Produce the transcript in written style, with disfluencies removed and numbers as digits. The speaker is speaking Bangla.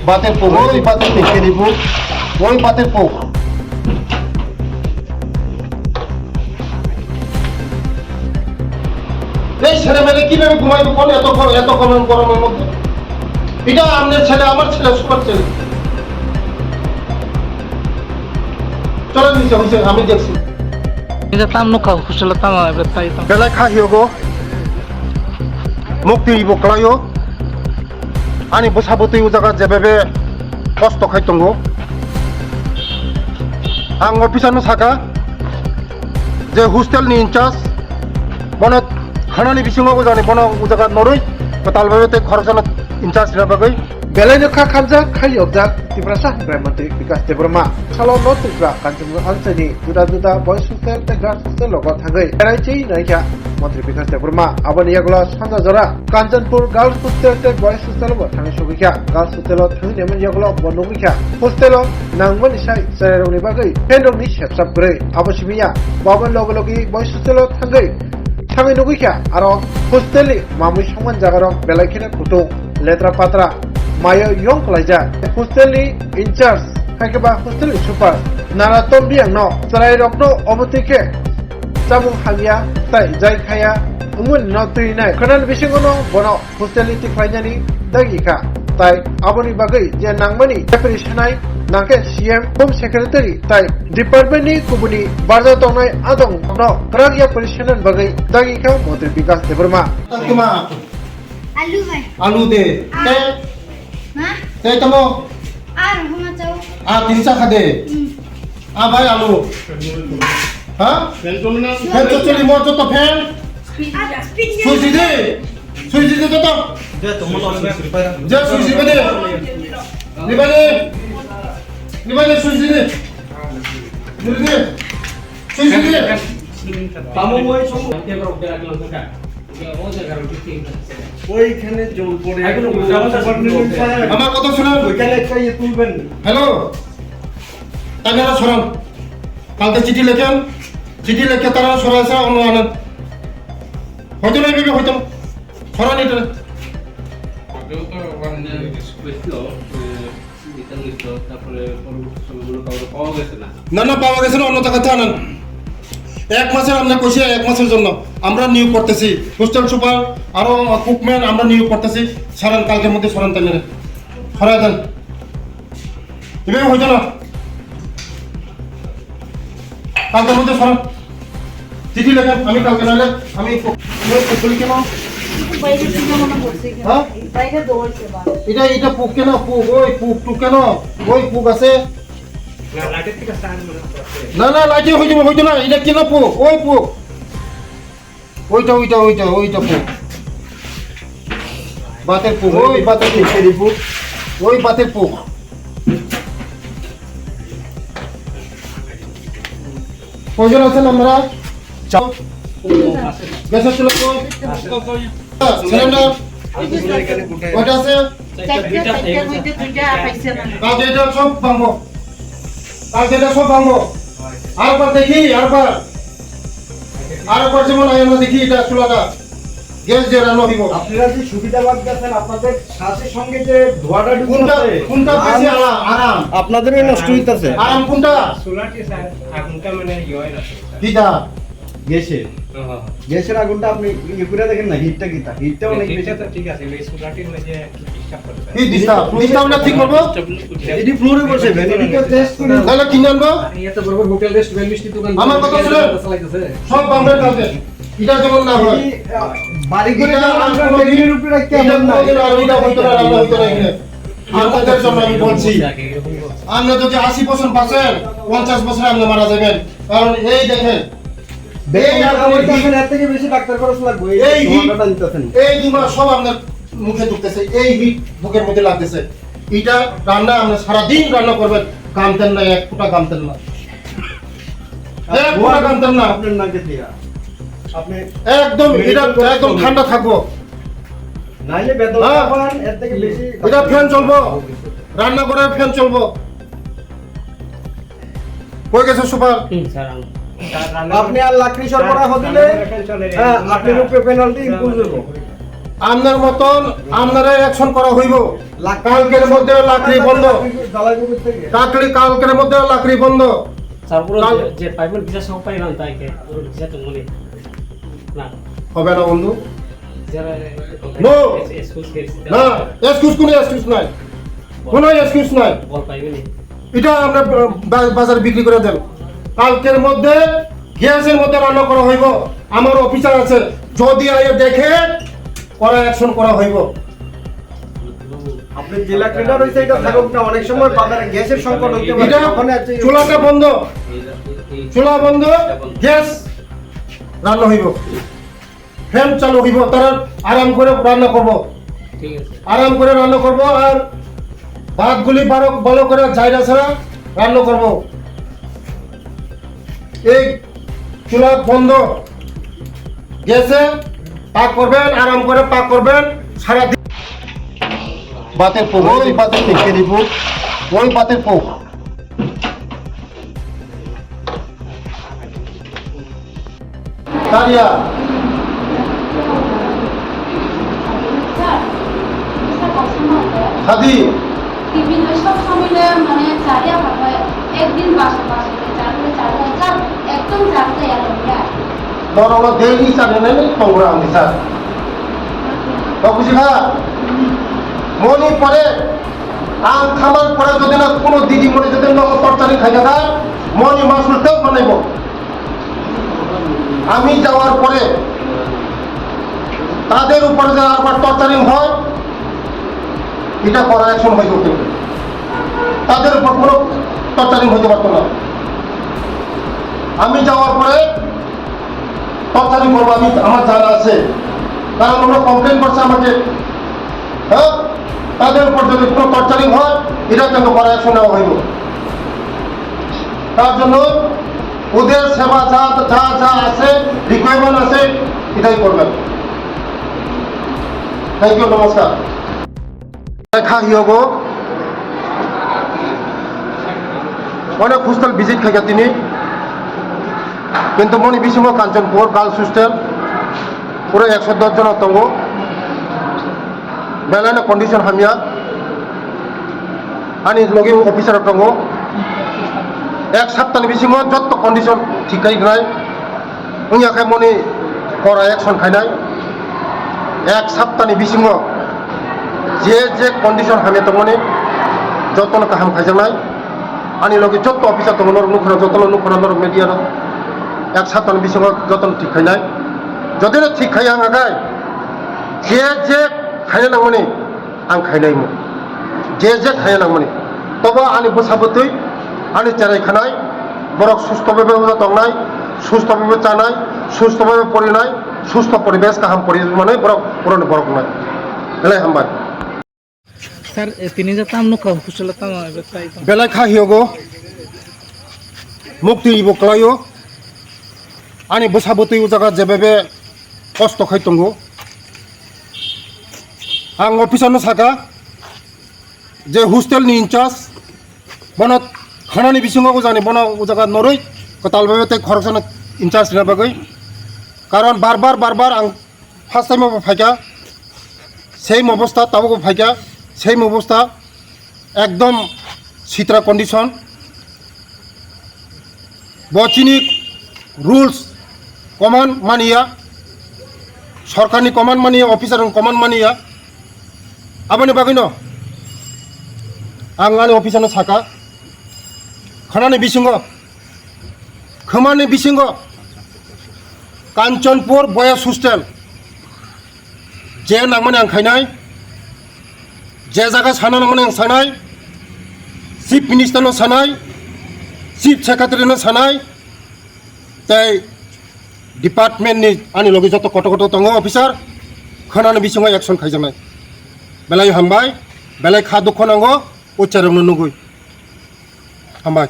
বাতের পোক, ওই বাতের পেকেরি পোক, ওই বাতের পোক। এই ছেলে মেলে কিভাবে ঘুমাইবে কোন এত গরমের মধ্যে? এটা আপনার ছেলে, আমার ছেলে, সবার ছেলে। চলো নিচে হয়েছে, আমি দেখছি। 이제 땀 놓고 호텔로 땀아 তাই তো বেলায় খাহিওগো মুক্তি বকলা요 아니 뭐 사부터 유자가 제베베 버스도 খাইতঙ্গ आं अफिसानो साका जे हस्टेलनि इनचार्ज बनो खानानि बिथिङाव जानि बनो उजागा नरै तालबाबे खरसानो इनचार्ज राबागै बेलायनो खा खामजाक खालि अबजाक तिब्रासा प्राइम मन्त्री विकास देबरमा सालो नोटिफ्रा कान्चनपुर ओनसोलनि जुदा बयस हस्टेल ते गार्ल्स हस्टेल लग थाङै बेरायचै नायखा मन्त्री विकास देबरमा आबनि यागला सानजा जरा कान्चनपुर गार्ल्स हस्टेल ते बयस हस्टेल ब थाङै सगैखा गार्ल्स हस्टेल थाङै नेमन यागला बनोगैखा हस्टेल नांगमनि साइ सायरनि बागै फेनरनि सेपसाप गरै आबसिमिया बाबन लगलगि बयस हस्टेल थाङै नगैखा आरो हस्टेलनि मामुइ समान जागारं बेलायखिने फटो लेत्रा पात्रा मायो यं कलाइजा हस्टेलनि इनचार्ज खायकेबा हस्टेलनि सुपार नारा तम्बियांनो सराय रक्नो अबतिके जामुं हामिया ताइ जाय खाया उमुन न तुइनाय खोनान बिसिङनो बनो हस्टेलनि तिख्लायनानि दागिखा ताइ आबनि बागै जे नांमानि प्रिपेरेशनाय नाके सीएम होम सेक्रेटारि ताइ डिपार्टमेन्टनि गुबुनि बारजा तंनाय आदं न क्रागिया परिशनन बागै दागिखा मन्त्री विकास देबरमा तंकिमा आलू भाई आलू दे ते हाँ ते तमो आर हम चाहो आ तिनसा खादे आ भाई आलू हाँ फैन तो चली मोर तो फैन सुजी दे तो जा सुजी बदे निबाने सुजी दे सुजी दे পামো মই সব এবার ওকে রাখলাম কাকা ও জায়গার ঠিক ওইখানে জল পড়ে এখন আমার কথা শুনুন ওইখানে একটা ইয়ে তুলবেন হ্যালো তারা সরান কালকে চিঠি লেখে তারা সরাইছে অন্য আনেন হয়তো না এইভাবে হয়তো সরান এটা আগেও তো মানে হয়েছিল বিতান হয়েছিল তারপরে পরবর্তী সময়গুলো কাউকে পাওয়া গেছে না না পাওয়া গেছে না অন্য জায়গাতে আনেন এক মাসের আমরা কইছি এক মাসের জন্য আমরা নিয়োগ করতেছি হোস্টেল সুপার আরো কুকম্যান আমরা নিয়োগ করতেছি সরান কালকের মধ্যে সরান তাহলে সরাই দেন এভাবে হয়তো না কালকের মধ্যে সরান চিঠি লেখেন আমি কালকে নাহলে আমি বলি কেন হ্যাঁ এটা পুক কেন পুক ওই পুক টুক কেন ওই পুক আছে না লাইটে হইতো না এটা কেন পুক ওই পুক ওইটা পুক বাতের পুক ওই বাতের পেকেরি পুক ওই বাতের পুক কয়জন আছেন আমরা চাও গ্যাসের চুলা সিলিন্ডার কয়টা আছে কালকে এটা সব ভাঙবো আরেকবার দেখি আরেকবার যেমন আমরা দেখি এটা চুলাটা গ্যাস যে রান্না হইব আপনারা যে সুবিধা পাচ্ছেন আপনাদের শ্বাসের সঙ্গে যে ধোঁয়াটা কোনটা বেশি আরাম আপনাদেরই নষ্ট হইতাছে আরাম কোনটা সোলারটি স্যার আগুনটা মানে ইয়ে না কিটা গ্যাসের আগুনটা আপনি ইয়ে করে দেখেন না হিটটা অনেক বেশি তো ঠিক আছে এই সোলারটির মধ্যে একটু ডিস্টার্ব করবে কি ডিস্টার্বটা ঠিক করবো এটি ফ্লোরে বসে ভ্যানিটিকে টেস্ট করে তাহলে কিনে আনবো এত বড় হোটেল রেস্টুরেন্ট মিষ্টি দোকান আমার কথা শুনে সব বাংলার কাছে এটা যেমন না হয় বাড়ি করে আমরা টেবিলের উপরে রাখতে এটা আমরা কোনদিন আর এটা হইতো না রান্না হইতো না এখানে আপনাদের জন্য আমি বলছি আপনি যদি 80% বাঁচেন 50 বছরে আপনি মারা যাবেন কারণ এই দেখেন এর থেকে বেশি ডাক্তার খরচ লাগবে এই ধোঁয়াটা দিতেছেন এই দুমা সব আপনার মুখে ঢুকতেছে এই হিট বুকের মধ্যে লাগতেছে এটা রান্না আপনি সারাদিন রান্না করবেন কামতেন না এক ফোঁটা কামতেন না আপনার নাকে দিয়া আপনি একদম এটা একদম ঠান্ডা থাকবো নাইলে বেদনা পান এর থেকে বেশি এটা ফ্যান চলবো রান্না করে ফ্যান চলবো কই গেছে সুপার স্যার আপনি আর লাকড়ি সরবরাহ দিলে হ্যাঁ আপনার উপরে পেনাল্টি ইম্পোজ হবে আপনার মতন আপনারা অ্যাকশন করা হইব কালকের মধ্যে লাকড়ি বন্ধ কালকের মধ্যে লাকড়ি বন্ধ তারপরে কাল- যে পাইবেন ভিসা সহ পাইলাম তাইকে ওর ভিসা তো মনে না হবে না বন্ধু যারা No! এক্সকিউজ না এক্সকিউজ কোনো এক্সকিউজ নাই কোনো এক্সকিউজ নাই বল পাইবেনি এটা আমরা বাজারে বিক্রি করে দেন কালকের মধ্যে গ্যাসের মধ্যে রান্না করা হইব আমার অফিসার আছে যদি আইয়ে দেখে করা অ্যাকশন করা হইব আপনি জেলা ট্রেডার হইছে এটা থাকুক না অনেক সময় বাজারে গ্যাসের সংকট হইতে পারে এটা ওখানে আছে চুলাটা বন্ধ চুলা বন্ধ গ্যাস রান্না হইব ফ্যান চালু হইব তারা আরাম করে রান্না করব ঠিক আছে আরাম করে রান্না করব আর ভাতগুলি ভালো করে জায়গা ছাড়া রান্না করব এই চুলা বন্ধ গ্যাসে পাক করবেন আরাম করে পাক করবেন সারাদিন বাতের পোক ওই বাতের দেখে দিব ওই বাতের পোক তারিয়া হাদি বিভিন্ন সব মিলে মানে চারিয়া ভাবে একদিন বাসা বাসা চারলে চারলে চার একদম চারলে এলাকা নরম দেই চানে নেই তোমরা আমি স্যার বুঝি হ্যাঁ মনে পড়ে আম খাবার পরে যদি না কোনো দিদি মনে যদি তরকারি খাই না মনে মাসুল কেউ বানাইব আমি যাওয়ার পরে তাদের উপরে যে আবার তরকারি হয় এটা করা অ্যাকশন হয়ে যেত তাদের উপর কোনো তরকারি হইতে পারতো না আমি যাওয়ার পরে তরকারি করবো আমি আমার জানা আছে কারণ ওরা কমপ্লেন করছে আমাকে হ্যাঁ তাদের উপর যদি কোনো টর্চারিং হয় এটা কেন করা অ্যাকশন নেওয়া হইব তার জন্য ওদের সেবা যা যা যা আছে রিকোয়ারমেন্ট আছে এটাই করবেন থ্যাংক ইউ নমস্কার দেখা হিয়োগ অনেক হোস্টেল ভিজিট খাইয়া তিনি কিন্তু মনে বিসঙ্গ কাঞ্চনপুর গার্লস হোস্টেল পুরো 110 জন দङ বেলানে কন্ডিশन हामिया आनी लगे अफिसार दङ एक सप्ताहनि बिसिङाव जत कन्डिशन ठीक खायनाय उनियाखाय मने करा एक्शन खायनाय एक सप्ताहनि बिसिङाव जे कन्डिशन हामिया दङनि जतन गाहाम खायजानाय आनी लगे जत अफिसार दङ नर नुखरा जतन नुखरा नर मिडिया एक सप्ताहनि बिसिङाव जतन ठीक खायनाय যদি ঠিক খাই आं आगाय जे खायनो नांगौनि आं खायनायमोन जे खायनो नांगौनि तब आंनि बोसाबोतै आंनि चेरायखानाय बरक सुस्थ भावे दंनाय सुस्थ भावे जानाय सुस्थ भावे फरायनाय सुस्थ परिवेश गाहाम परिमाने बरक पुरानो बरक नाय बेलाय हामबाय স্যার তিনি যে তাম নুখা হোস্টেলে তাম তাই बेलाय खाहियोगो मुक्ति बक्लायो आंनि बोसाबोतै जागा जेबेबे कष्ट खाय दंगो आं अफिसारनो साका जे हस्टेलनि इनचार्ज बना खानानि बिसिङाव जानि बना जागा नरै कताल बेबे खरकसन इनचार्ज ना बागै कारण बार बार आं फार्स्ट टाइम फाइका सेम अवस्था ताबको फाइका सेम अवस्था एकदम सित्रा कन्डिशन बचिनी रुल्स कमान मानिया सरकारनि कमान मानिया अफिसार कमान मानिया आबानि बागैनो आं आंनि अफिसारनो साका खानानि बिसिङ काञ्चनपुर बयस हस्टेल जे नांगमानि आं खायनाय जे जागा साना नांगमानि आं सानाय चिफ मिनिस्टारनो सानाय चिफ सेक्रेटारिनो सानाय ताई डिपार्टमेन्टनि आंनि लगे जत कत दङ अफिसार खानानि बिसिङाव एक्सन खायजानाय बेलाय हामबाय बेलाय खा दुख नांगौ उच्चारण नुगै हामबाय